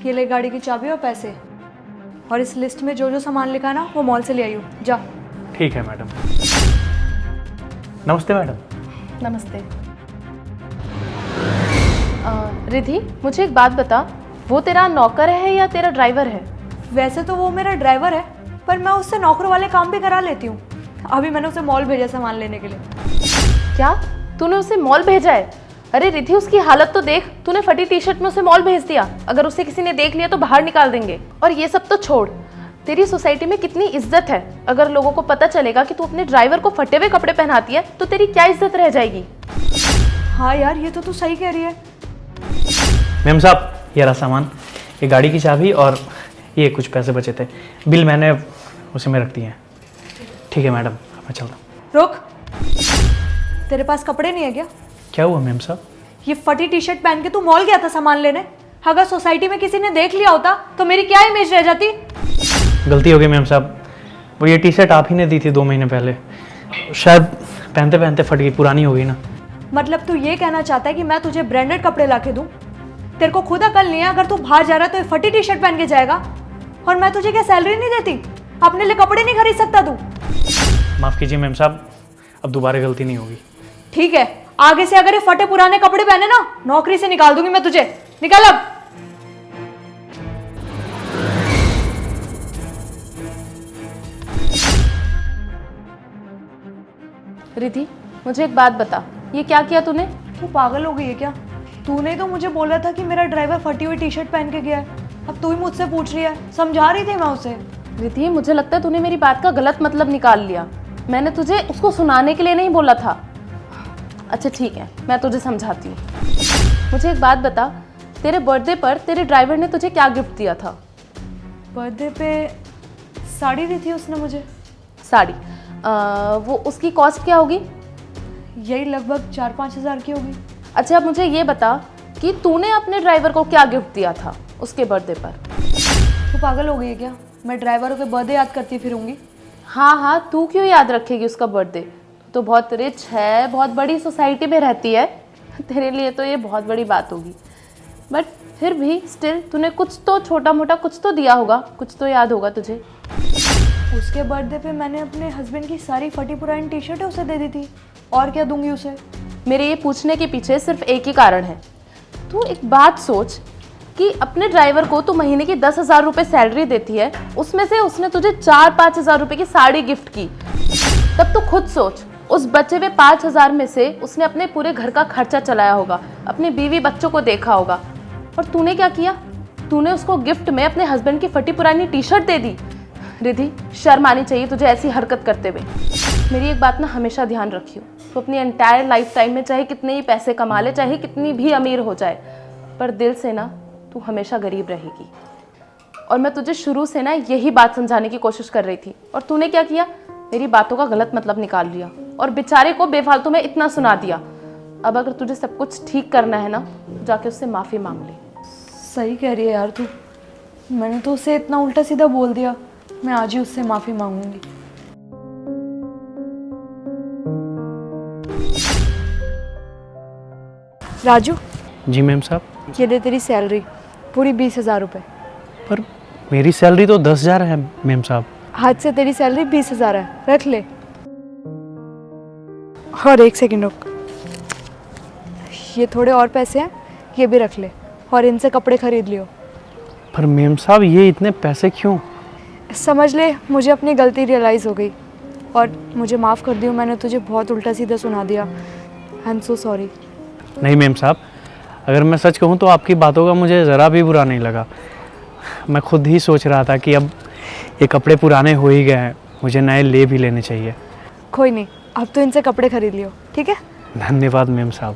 ये ले गाड़ी की चाबी और पैसे, और इस लिस्ट में जो जो सामान लिखा है ना वो मॉल से ले आई हूँ, जा। ठीक है मैडम। नमस्ते मैडम। नमस्ते। रिधि, मुझे एक बात बता, वो तेरा नौकर है या तेरा ड्राइवर है? वैसे तो वो मेरा ड्राइवर है, पर मैं उससे नौकर वाले काम भी करा लेती हूँ। अभी मैंने उसे मॉल भेजा सामान लेने के लिए। क्या तूने उसे मॉल भेजा है? अरे रिधि, उसकी हालत तो देख, तूने फटी टी शर्ट में उसे मॉल भेज दिया। अगर उसे किसी ने देख लिया तो बाहर निकाल देंगे। और ये सब तो छोड़, तेरी सोसाइटी में कितनी इज्जत है। अगर लोगों को पता चलेगा कि तू अपने ड्राइवर को फटे हुए कपड़े पहनाती है तो तेरी क्या इज्जत रह जाएगी। हाँ यार, ये तो तू सही कह रही है। मैम साहब, ये रहा सामान, ये गाड़ी की चाबी और ये कुछ पैसे बचे थे, बिल मैंने उसे में रख दिए हैं। ठीक है मैडम, मैं चलता हूँ। रुक, तेरे पास कपड़े नहीं है क्या? क्या हुआ मैम साहब? ये फटी टी शर्ट पहन के तू मॉल गया था सामान लेने। अगर सोसाइटी में किसी ने देख लिया होता तो मेरी क्या इमेज रह जाती? गलती हो गई मैम साहब, वो ये टी शर्ट आप ही ने दी थी 2 महीने पहले, शायद पहनते पहनते फट गई, पुरानी हो गई ना। मतलब तू ये कहना चाहता है कि मैं तुझे ब्रांडेड कपड़े ला के दूँ? तेरे को खुद अकल नहीं है? अगर तू बाहर जा रहा है तो ये फटी टी शर्ट पहन के जाएगा, और मैं तुझे क्या सैलरी नहीं देती? अपने लिए कपड़े नहीं खरीद सकता तू? माफ़ कीजिए मैम साहब, अब दोबारा गलती नहीं होगी। ठीक है, आगे से अगर ये फटे पुराने कपड़े पहने ना, नौकरी से निकाल दूंगी मैं तुझे। निकल अब। रिधि, मुझे एक बात बता, ये क्या किया तूने? तू पागल हो गई है क्या? तूने तो मुझे बोला था कि मेरा ड्राइवर फटी हुई टी शर्ट पहन के गया है। अब तू ही मुझसे पूछ रही है। समझा रही थी मैं उसे। रिधि, मुझे लगता है तूने मेरी बात का गलत मतलब निकाल लिया। मैंने तुझे उसको सुनाने के लिए नहीं बोला था। अच्छा ठीक है, मैं तुझे समझाती हूँ। मुझे एक बात बता, तेरे बर्थडे पर तेरे ड्राइवर ने तुझे क्या गिफ्ट दिया था? बर्थडे पे साड़ी दी थी उसने मुझे। साड़ी? वो उसकी कॉस्ट क्या होगी? यही लगभग 4-5 हज़ार की होगी। अच्छा, अब मुझे ये बता कि तूने अपने ड्राइवर को क्या गिफ्ट दिया था उसके बर्थडे पर? तू पागल हो गई है क्या? मैं ड्राइवरों के बर्थडे याद करती फिरूंगी? हाँ हाँ, तू क्यों याद रखेगी उसका बर्थडे? तो बहुत रिच है, बहुत बड़ी सोसाइटी में रहती है, तेरे लिए तो ये बहुत बड़ी बात होगी। बट फिर भी स्टिल तूने कुछ तो छोटा मोटा कुछ तो दिया होगा, कुछ तो याद होगा तुझे। उसके बर्थडे पे मैंने अपने हस्बैंड की सारी फटी पुरानी टी शर्टें उसे दे दी थी। और क्या दूंगी उसे? मेरे ये पूछने के पीछे सिर्फ एक ही कारण है। तू एक बात सोच कि अपने ड्राइवर को तू महीने की 10,000 रुपये सैलरी देती है, उसमें से उसने तुझे 4-5 हज़ार रुपये की साड़ी गिफ्ट की। तब तो खुद सोच, उस बचे हुए 5,000 में से उसने अपने पूरे घर का खर्चा चलाया होगा, अपने बीवी बच्चों को देखा होगा। और तूने क्या किया? तूने उसको गिफ्ट में अपने हस्बैंड की फटी पुरानी टी शर्ट दे दी। रिधि, शर्म आनी चाहिए तुझे ऐसी हरकत करते हुए। मेरी एक बात ना हमेशा ध्यान रखियो, तो अपनी एंटायर लाइफ टाइम में चाहे कितने ही पैसे कमा ले, चाहे कितनी भी अमीर हो जाए, पर दिल से ना तू हमेशा गरीब रहेगी। और मैं तुझे शुरू से ना यही बात समझाने की कोशिश कर रही थी, और तूने क्या किया? मेरी बातों का गलत मतलब निकाल लिया और बेचारे को बेफालतू में इतना सुना दिया। अब अगर तुझे सब कुछ ठीक करना है ना, तो जाके उससे माफ़ी मांग ले। सही कह रही है यार तू। मैंने तो उसे इतना उल्टा सीधा बोल दिया। मैं आज ही उससे माफ़ी मांगूंगी। राजू। जी मैम साहब। ये ले तेरी सैलरी, पूरी 20,000 रुपये। पर मेरी सैलरी तो 10,000 है मैम साहब। आज से तेरी सैलरी 20,000 है, रख ले। और 1 सेकंड रुक, ये थोड़े और पैसे हैं, ये भी रख ले, और इनसे कपड़े खरीद लियो। पर मैम साहब, ये इतने पैसे क्यों? समझ ले, मुझे अपनी गलती रियलाइज़ हो गई, और मुझे माफ़ कर दियो। मैंने तुझे बहुत उल्टा सीधा सुना दिया। I am so sorry. नहीं मैम साहब, अगर मैं सच कहूँ तो आपकी बातों का मुझे ज़रा भी बुरा नहीं लगा। मैं खुद ही सोच रहा था कि अब ये कपड़े पुराने हो ही गए हैं, मुझे नए ले भी लेने चाहिए। कोई नहीं, अब तो इनसे कपड़े खरीद लियो, ठीक है? धन्यवाद मैम साहब।